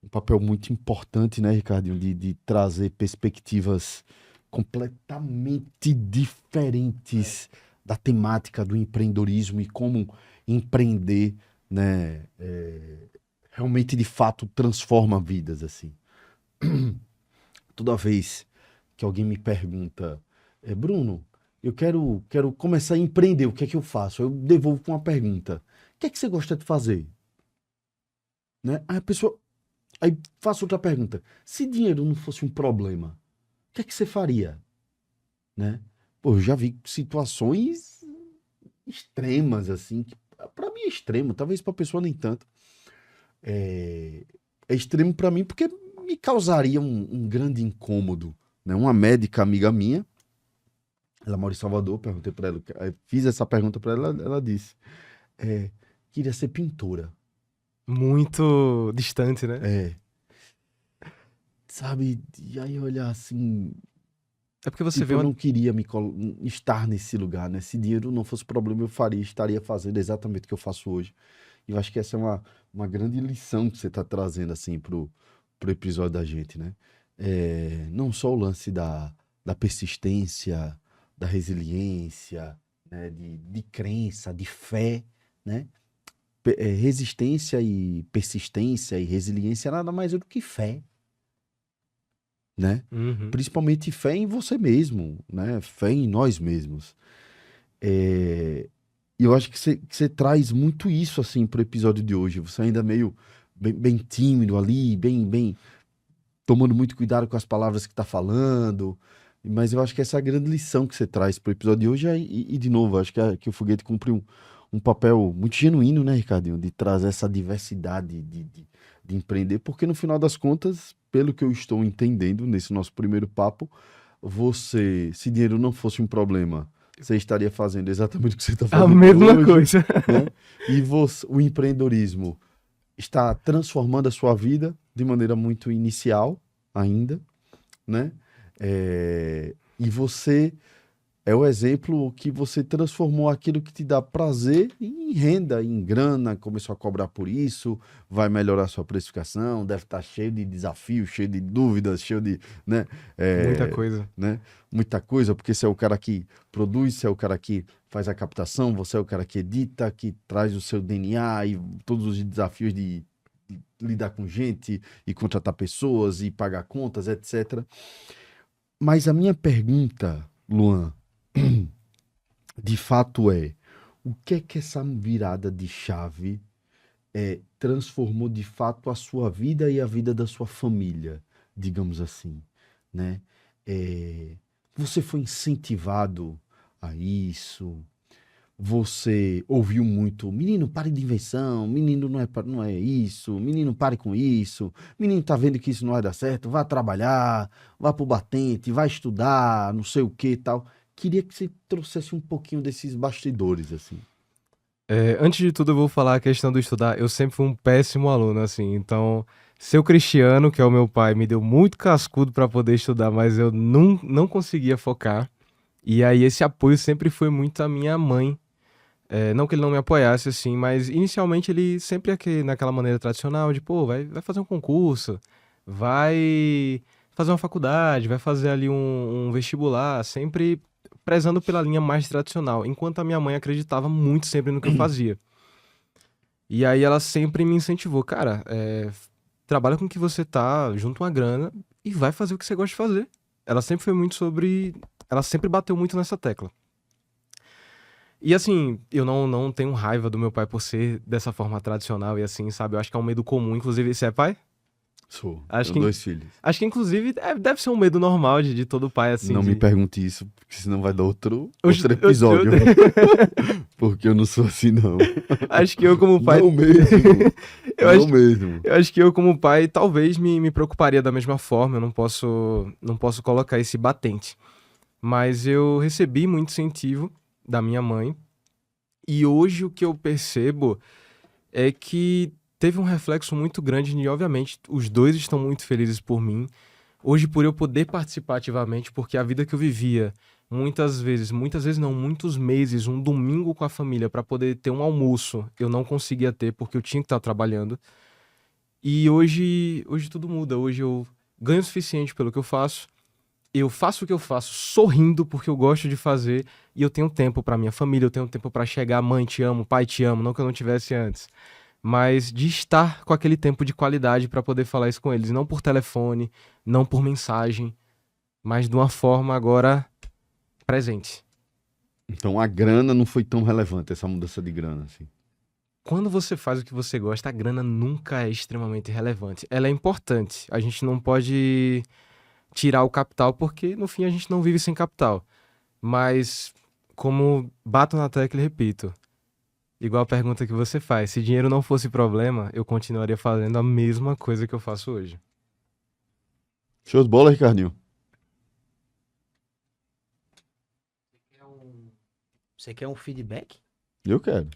papel muito importante, né, Ricardinho, de trazer perspectivas completamente diferentes da temática do empreendedorismo e como empreender, né, realmente de fato transforma vidas, assim. Toda vez que alguém me pergunta, Bruno, eu quero começar a empreender, o que é que eu faço? Eu devolvo com uma pergunta: o que é que você gosta de fazer? Né? Aí faço outra pergunta: se dinheiro não fosse um problema, o que é que você faria? Né? Pô, eu já vi situações extremas, assim, que pra mim é extremo, talvez pra pessoa nem tanto. é extremo para mim porque me causaria um grande incômodo, né? Uma médica amiga minha, ela mora em Salvador, perguntei para ela, fiz essa pergunta para ela, ela disse, queria ser pintora. Muito distante, né? É. Sabe? E aí olhar assim, É porque você tipo, vê eu uma... não queria estar nesse lugar, né? Se dinheiro não fosse problema, estaria fazendo exatamente o que eu faço hoje. E eu acho que essa é uma grande lição que você está trazendo, assim, pro episódio da gente, né? Não só o lance da persistência, da resiliência, né? De crença, de fé, né? Resistência e persistência e resiliência nada mais é do que fé, né? Uhum. Principalmente fé em você mesmo, né? Fé em nós mesmos. E eu acho que você traz muito isso, assim, pro episódio de hoje. Você ainda meio bem tímido ali, bem tomando muito cuidado com as palavras que tá falando. Mas eu acho que essa é a grande lição que você traz pro episódio de hoje. E de novo, acho que o Foguete cumpre um papel muito genuíno, né, Ricardinho? De trazer essa diversidade de empreender. Porque no final das contas, pelo que eu estou entendendo nesse nosso primeiro papo, se dinheiro não fosse um problema, você estaria fazendo exatamente o que você está A fazendo mesma hoje, coisa. né? E o empreendedorismo está transformando a sua vida de maneira muito inicial ainda, né? E você é o exemplo que você transformou aquilo que te dá prazer em renda, em grana, começou a cobrar por isso, vai melhorar a sua precificação, deve estar cheio de desafios, cheio de dúvidas, cheio de, né? Muita coisa. Né? Muita coisa, porque você é o cara que produz, você é o cara que faz a captação, você é o cara que edita, que traz o seu DNA e todos os desafios de lidar com gente e contratar pessoas e pagar contas, etc. Mas a minha pergunta, Luan, de fato o que é que essa virada de chave transformou de fato a sua vida e a vida da sua família, digamos assim, né? Você foi incentivado a isso? Você ouviu muito, menino, pare de invenção, menino, não é isso, menino, pare com isso, menino, tá vendo que isso não vai dar certo, vá trabalhar, vá pro batente, vai estudar, não sei o que e tal. Queria que você trouxesse um pouquinho desses bastidores, assim. Antes de tudo, eu vou falar a questão do estudar. Eu sempre fui um péssimo aluno, assim. Então, seu Cristiano, que é o meu pai, me deu muito cascudo para poder estudar, mas eu não conseguia focar. E aí, esse apoio sempre foi muito a minha mãe. Não que ele não me apoiasse, assim, mas inicialmente ele sempre naquela maneira tradicional de, pô, vai fazer um concurso, vai fazer uma faculdade, vai fazer ali um vestibular, sempre prezando pela linha mais tradicional, enquanto a minha mãe acreditava muito sempre no que eu fazia. E aí ela sempre me incentivou, cara, trabalha com o que você tá, junta uma grana e vai fazer o que você gosta de fazer. Ela sempre foi muito ela sempre bateu muito nessa tecla. E assim, eu não tenho raiva do meu pai por ser dessa forma tradicional e assim, sabe? Eu acho que é um medo comum, inclusive, você é pai? Sou. Acho Tenho que- 2 filhos. Acho que inclusive deve ser um medo normal de todo pai, assim. Não me pergunte isso, porque senão vai dar outro Eu- episódio. Porque eu não sou assim, não. Acho que eu como pai... Não mesmo. Eu Não acho- mesmo. Eu acho que eu, como pai, talvez me preocuparia da mesma forma. Eu não posso colocar esse batente. Mas eu recebi muito incentivo da minha mãe. E hoje o que eu percebo é que teve um reflexo muito grande e, obviamente, os dois estão muito felizes por mim. Hoje, por eu poder participar ativamente, porque a vida que eu vivia, muitas vezes não, muitos meses, um domingo com a família para poder ter um almoço, eu não conseguia ter porque eu tinha que estar trabalhando. E hoje tudo muda. Hoje eu ganho o suficiente pelo que eu faço o que eu faço sorrindo porque eu gosto de fazer e eu tenho tempo pra minha família, eu tenho tempo pra chegar, mãe, te amo, pai, te amo, não que eu não tivesse antes, mas de estar com aquele tempo de qualidade pra poder falar isso com eles, não por telefone, não por mensagem, mas de uma forma agora presente. Então a grana não foi tão relevante, essa mudança de grana, assim. Quando você faz o que você gosta, a grana nunca é extremamente relevante. Ela é importante. A gente não pode tirar o capital, porque no fim a gente não vive sem capital. Mas, como bato na tecla e repito, Igual a pergunta que você faz. Se dinheiro não fosse problema, eu continuaria fazendo a mesma coisa que eu faço hoje. Show de bola, Ricardinho. Você quer um feedback? Eu quero.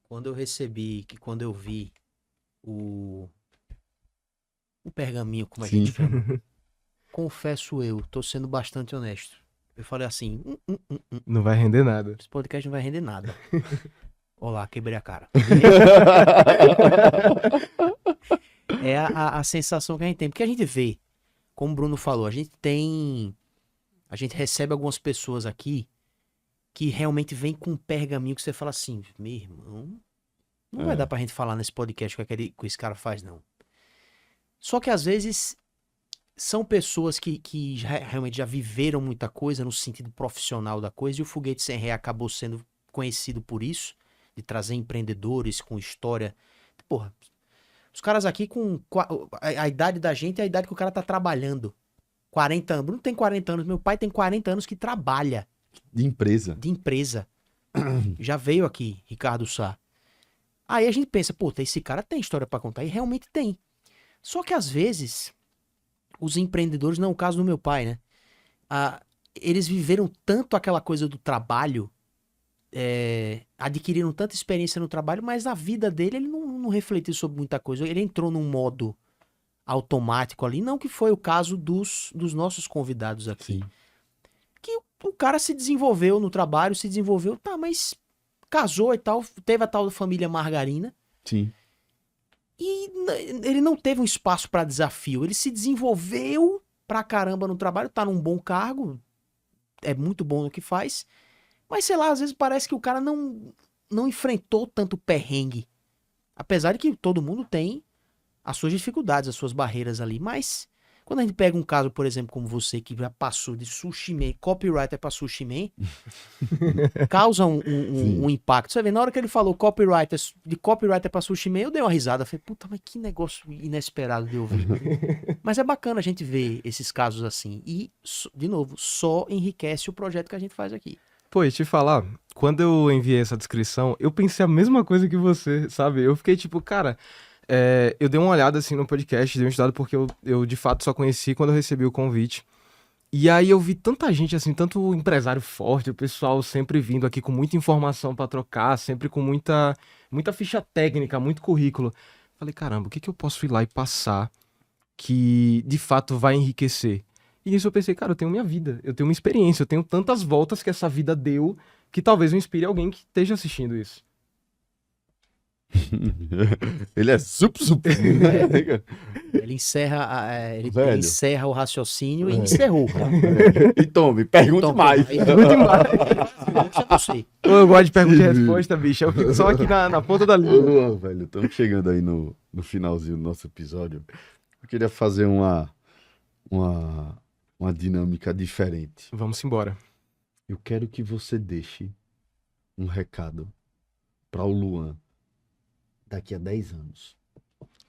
Quando eu vi o pergaminho, como a Sim. gente chama, confesso eu, tô sendo bastante honesto. Eu falei assim, Não vai render nada. esse podcast não vai render nada. Olá, quebrei a cara. É a sensação que a gente tem. Porque a gente vê, como o Bruno falou, a gente recebe algumas pessoas aqui que realmente vem com um pergaminho que você fala assim, meu irmão, não vai dar pra gente falar nesse podcast que esse cara faz, não. Só que às vezes são pessoas que realmente já viveram muita coisa no sentido profissional da coisa, e o Foguete Sem Ré acabou sendo conhecido por isso, de trazer empreendedores com história. Porra, os caras aqui com a idade da gente é a idade que o cara tá trabalhando. 40 anos. Bruno tem 40 anos, meu pai tem 40 anos que trabalha De empresa. de empresa. Já veio aqui, Ricardo Sá. Aí a gente pensa, pô, esse cara tem história pra contar, e realmente tem. Só que às vezes, os empreendedores, não é o caso do meu pai, né? Eles viveram tanto aquela coisa do trabalho, adquiriram tanta experiência no trabalho, mas a vida dele, ele não refletiu sobre muita coisa. Ele entrou num modo automático ali, não que foi o caso dos nossos convidados aqui. Sim. Que o cara se desenvolveu no trabalho, tá, mas casou e tal, teve a tal família margarina, Sim. e ele não teve um espaço pra desafio. Ele se desenvolveu pra caramba no trabalho, tá num bom cargo, é muito bom no que faz, mas sei lá, às vezes parece que o cara não enfrentou tanto perrengue. Apesar de que todo mundo tem as suas dificuldades, as suas barreiras ali, mas quando a gente pega um caso, por exemplo, como você, que já passou de Sushi Man, copywriter pra Sushi Man, causa um impacto. Você vê, na hora que ele falou de copywriter pra Sushi Man, eu dei uma risada. Falei, puta, mas que negócio inesperado de ouvir. Mas é bacana a gente ver esses casos assim. E, de novo, só enriquece o projeto que a gente faz aqui. Pô, e te falar, quando eu enviei essa descrição, eu pensei a mesma coisa que você, sabe? Eu fiquei tipo, cara, eu dei uma olhada assim no podcast, dei uma estudada porque eu de fato só conheci quando eu recebi o convite. E aí eu vi tanta gente assim, tanto empresário forte, o pessoal sempre vindo aqui com muita informação pra trocar, sempre com muita ficha técnica, muito currículo. Falei, caramba, o que eu posso ir lá e passar que de fato vai enriquecer? E nisso eu pensei, cara, eu tenho minha vida, eu tenho uma experiência, eu tenho tantas voltas que essa vida deu que talvez eu inspire alguém que esteja assistindo isso. Ele é sup. Ele encerra, ele Velho. encerra o raciocínio e encerrou. E tome, pergunte Então, mais. aí, pergunte mais. Eu já sei. Pô, eu gosto de pergunta e resposta, bicho. Eu fico só aqui na ponta da língua. Ô, velho, estamos chegando aí no finalzinho do nosso episódio. Eu queria fazer uma dinâmica diferente. Vamos embora. Eu quero que você deixe um recado para o Luan daqui a 10 anos.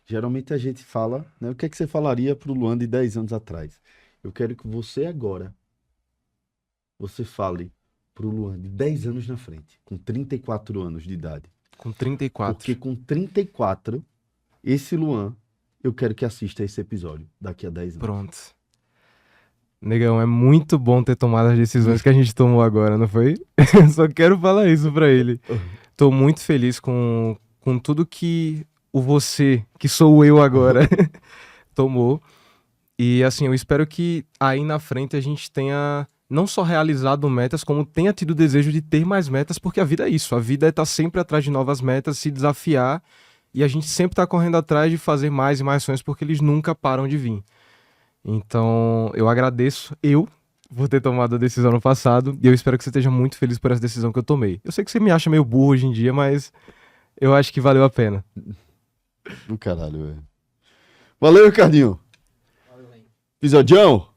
Geralmente a gente fala, né? O que é que você falaria para o Luan de 10 anos atrás? Eu quero que você agora, você fale para o Luan de 10 anos na frente, com 34 anos de idade. Com 34. Porque com 34, esse Luan, eu quero que assista esse episódio daqui a 10 anos. Pronto. Negão, é muito bom ter tomado as decisões que a gente tomou agora, não foi? Só quero falar isso pra ele. Tô muito feliz com tudo que o você, que sou eu agora, tomou. E assim, eu espero que aí na frente a gente tenha não só realizado metas, como tenha tido o desejo de ter mais metas, porque a vida é isso. A vida é estar sempre atrás de novas metas, se desafiar, e a gente sempre tá correndo atrás de fazer mais e mais sonhos, porque eles nunca param de vir. Então, eu agradeço por ter tomado a decisão no passado, e eu espero que você esteja muito feliz por essa decisão que eu tomei. Eu sei que você me acha meio burro hoje em dia, mas eu acho que valeu a pena. Do caralho, velho. Valeu, Ricardinho. Valeu, velho. Episodião.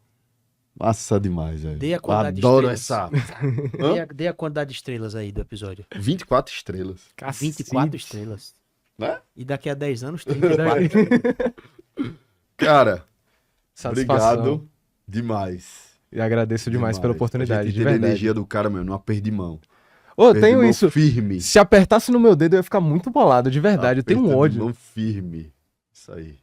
Massa demais, velho. Dê a quantidade de Adoro estrelas. essa. Dê a quantidade de estrelas aí do episódio. 24 estrelas. 24 estrelas. Né? E daqui a 10 anos, 34. Cara, Satisfação. obrigado demais. E agradeço demais pela oportunidade, A gente de teve a verdade. energia do cara, meu, não aperto de mão. Ô, Pé de tenho mão isso. firme. Se apertasse no meu dedo, eu ia ficar muito bolado, de verdade. Eu tenho um Aperto de ódio. mão firme. Isso aí.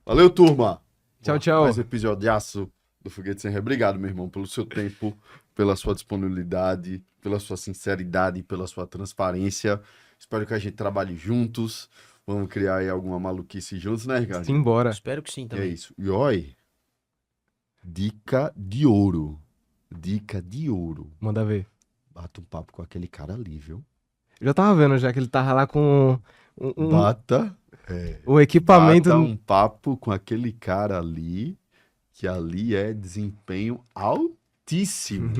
Valeu, turma. Tchau, tchau. Mais episodiaço do Foguete Sem Ré. Obrigado, meu irmão, pelo seu tempo, pela sua disponibilidade, pela sua sinceridade, pela sua transparência. Espero que a gente trabalhe juntos. Vamos criar aí alguma maluquice juntos, né, Ricardo? Simbora. Espero que sim E é também. isso. E oi, dica de ouro. Dica de ouro. Manda ver. Bata um papo com aquele cara ali, viu? Eu já tava vendo já que ele tava lá com Bata o equipamento. um papo com aquele cara ali, que ali é desempenho altíssimo.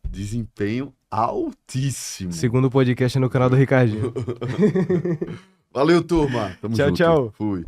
Desempenho altíssimo. Segundo podcast no canal do Ricardinho. Valeu, turma. Tamo Tchau, junto. tchau. Fui.